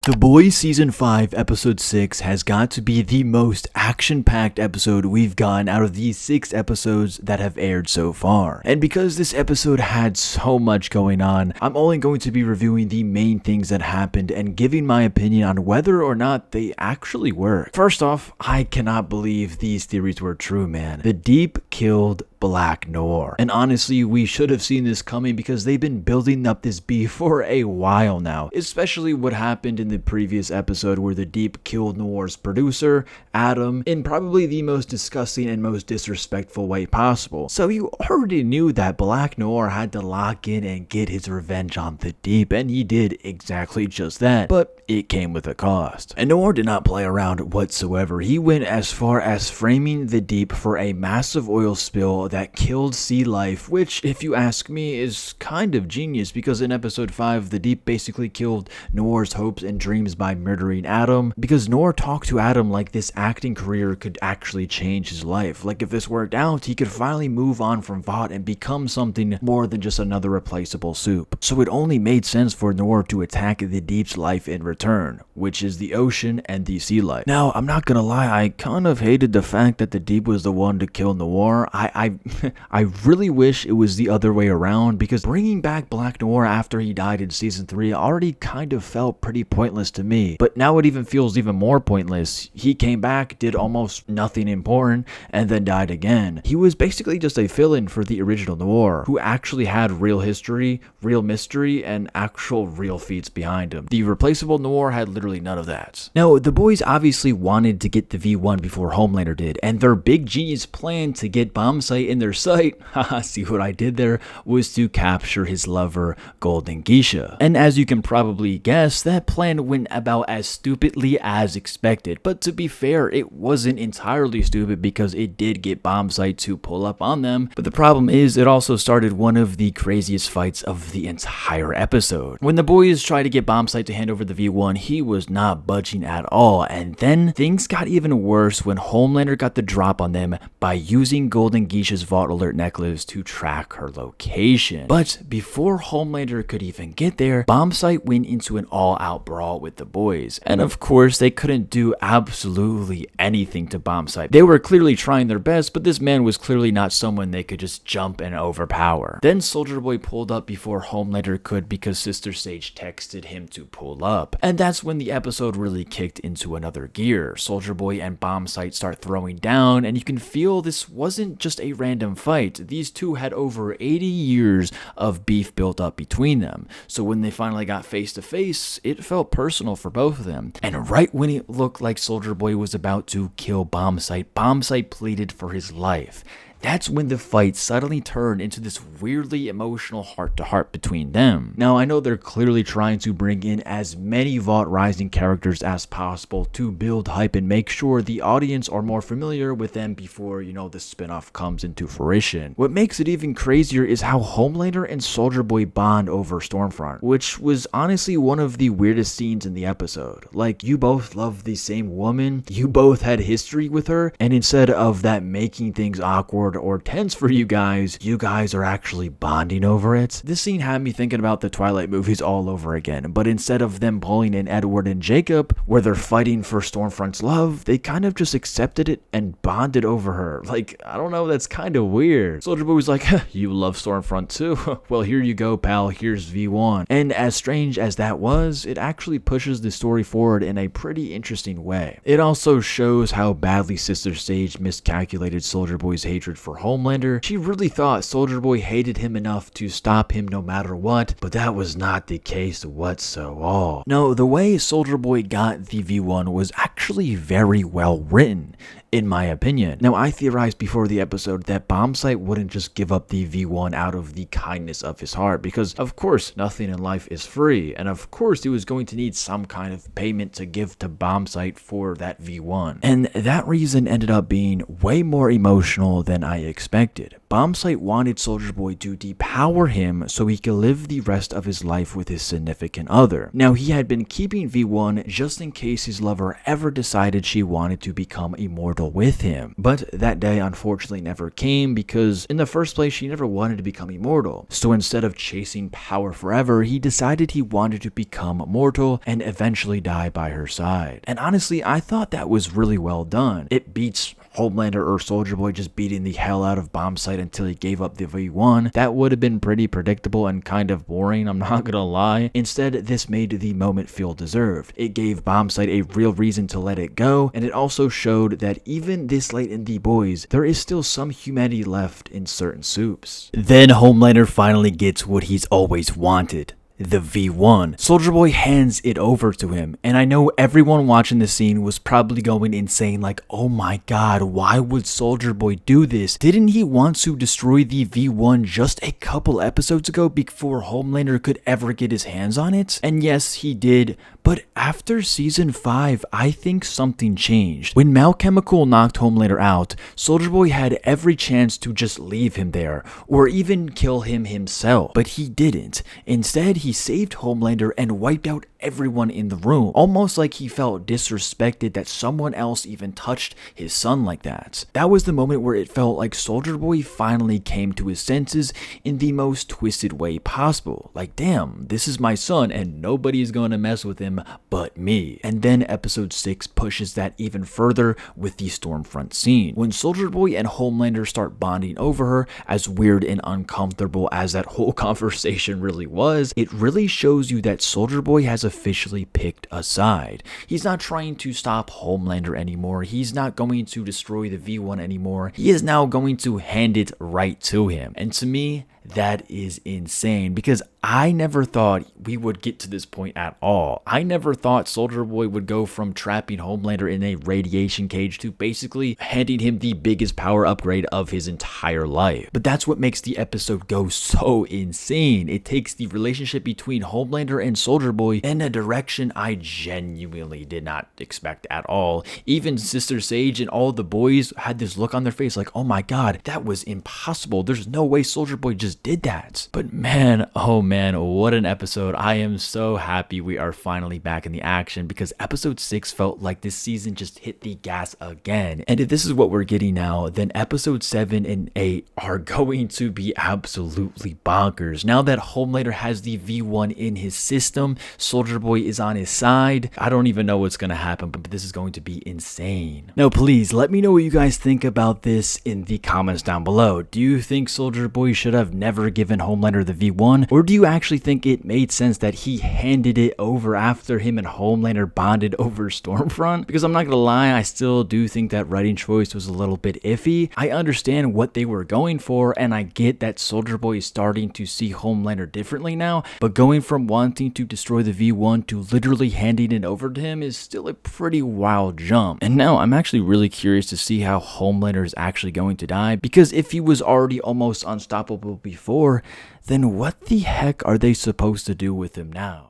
The Boys Season 5 Episode 6 has got to be the most action-packed episode we've gotten out of these 6 episodes that have aired so far. And because this episode had so much going on, I'm only going to be reviewing the main things that happened and giving my opinion on whether or not they actually work. First off, I cannot believe these theories were true, man. The Deep killed Black Noir. And honestly, we should have seen this coming because they've been building up this beef for a while now, especially what happened in the previous episode where the Deep killed Noir's producer, Adam, in probably the most disgusting and most disrespectful way possible. So you already knew that Black Noir had to lock in and get his revenge on the Deep, and he did exactly just that. But it came with a cost. And Noir did not play around whatsoever. He went as far as framing the Deep for a massive oil spill that killed sea life, which, if you ask me, is kind of genius because in episode 5, the Deep basically killed Noir's hopes and dreams by murdering Adam, because Noir talked to Adam like this acting career could actually change his life. Like if this worked out, he could finally move on from Vought and become something more than just another replaceable soup. So it only made sense for Noir to attack the Deep's life in return, which is the ocean and the sea life. Now, I'm not gonna lie, I kind of hated the fact that the Deep was the one to kill Noir. I really wish it was the other way around, because bringing back Black Noir after he died in season 3 already kind of felt pretty pointless to me. But now it even feels even more pointless. He came back, did almost nothing important, and then died again. He was basically just a fill-in for the original Noir, who actually had real history, real mystery, and actual real feats behind him. The replaceable Noir had literally none of that. Now, the boys obviously wanted to get the V1 before Homelander did, and their big genius plan to get Bombsite in their sight, haha, see what I did there, was to capture his lover, Golden Geisha. And as you can probably guess, that plan went about as stupidly as expected. But to be fair, it wasn't entirely stupid because it did get Bombsite to pull up on them. But the problem is, it also started one of the craziest fights of the entire episode. When the boys tried to get Bombsite to hand over the V1, he was not budging at all. And then things got even worse when Homelander got the drop on them by using Golden Geisha's Vault Alert necklace to track her location. But before Homelander could even get there, Bombsite went into an all-out brawl with the boys. And of course, they couldn't do absolutely anything to Bombsite. They were clearly trying their best, but this man was clearly not someone they could just jump and overpower. Then Soldier Boy pulled up before Homelander could because Sister Sage texted him to pull up. And that's when the episode really kicked into another gear. Soldier Boy and Bombsite start throwing down, and you can feel this wasn't just a random fight. These two had over 80 years of beef built up between them. So when they finally got face to face, it felt personal for both of them. And right when it looked like Soldier Boy was about to kill Bombsite, Bombsite pleaded for his life. That's when the fight suddenly turned into this weirdly emotional heart-to-heart between them. Now, I know they're clearly trying to bring in as many Vault Rising characters as possible to build hype and make sure the audience are more familiar with them before, the spinoff comes into fruition. What makes it even crazier is how Homelander and Soldier Boy bond over Stormfront, which was honestly one of the weirdest scenes in the episode. Like, you both love the same woman, you both had history with her, and instead of that making things awkward or tense for you guys are actually bonding over it. This scene had me thinking about the Twilight movies all over again, but instead of them pulling in Edward and Jacob, where they're fighting for Stormfront's love, they kind of just accepted it and bonded over her. Like, I don't know, that's kind of weird. Soldier Boy was like, you love Stormfront too? Well, here you go, pal, here's V1. And as strange as that was, it actually pushes the story forward in a pretty interesting way. It also shows how badly Sister Sage miscalculated Soldier Boy's hatred for Homelander. She really thought Soldier Boy hated him enough to stop him no matter what, but that was not the case whatsoever. No, the way Soldier Boy got the V1 was actually very well written, in my opinion. Now, I theorized before the episode that Bombsite wouldn't just give up the V1 out of the kindness of his heart, because of course nothing in life is free, and of course he was going to need some kind of payment to give to Bombsite for that V1. And that reason ended up being way more emotional than I expected. Bombsite wanted Soldier Boy to depower him so he could live the rest of his life with his significant other. Now, he had been keeping V1 just in case his lover ever decided she wanted to become immortal with him. But that day unfortunately never came because in the first place she never wanted to become immortal. So instead of chasing power forever, he decided he wanted to become mortal and eventually die by her side. And honestly, I thought that was really well done. It beats Homelander or Soldier Boy just beating the hell out of Bombsite until he gave up the V1. That would have been pretty predictable and kind of boring, I'm not gonna lie. Instead, this made the moment feel deserved. It gave Bombsite a real reason to let it go, and it also showed that even this late in the boys, there is still some humanity left in certain soups. Then Homelander finally gets what he's always wanted. The V1. Soldier Boy hands it over to him, and I know everyone watching this scene was probably going insane like, oh my god, why would Soldier Boy do this? Didn't he want to destroy the V1 just a couple episodes ago before Homelander could ever get his hands on it? And yes, he did, but after season 5, I think something changed. When Malchemical knocked Homelander out, Soldier Boy had every chance to just leave him there, or even kill him himself, but he didn't. Instead, he saved Homelander and wiped out everyone in the room, almost like he felt disrespected that someone else even touched his son like that. That was the moment where it felt like Soldier Boy finally came to his senses in the most twisted way possible. Like, damn, this is my son and nobody is going to mess with him but me. And then episode 6 pushes that even further with the Stormfront scene. When Soldier Boy and Homelander start bonding over her, as weird and uncomfortable as that whole conversation really was, it really shows you that Soldier Boy has officially picked a side. He's not trying to stop Homelander anymore. He's not going to destroy the V1 anymore. He is now going to hand it right to him. And to me, that is insane because I never thought we would get to this point at all. I never thought Soldier Boy would go from trapping Homelander in a radiation cage to basically handing him the biggest power upgrade of his entire life. But that's what makes the episode go so insane. It takes the relationship between Homelander and Soldier Boy in a direction I genuinely did not expect at all. Even Sister Sage and all the boys had this look on their face like, oh my god, that was impossible. There's no way Soldier Boy just did that. But man, oh man, what an episode. I am so happy we are finally back in the action because episode 6 felt like this season just hit the gas again. And if this is what we're getting now, then episode 7 and 8 are going to be absolutely bonkers. Now that Homelander has the V1 in his system, Soldier Boy is on his side. I don't even know what's going to happen, but this is going to be insane. Now, please let me know what you guys think about this in the comments down below. Do you think Soldier Boy should have never given Homelander the V1? Or do you actually think it made sense that he handed it over after him and Homelander bonded over Stormfront? Because I'm not gonna lie, I still do think that writing choice was a little bit iffy. I understand what they were going for, and I get that Soldier Boy is starting to see Homelander differently now, but going from wanting to destroy the V1 to literally handing it over to him is still a pretty wild jump. And now I'm actually really curious to see how Homelander is actually going to die, because if he was already almost unstoppable before, then what the heck are they supposed to do with him now?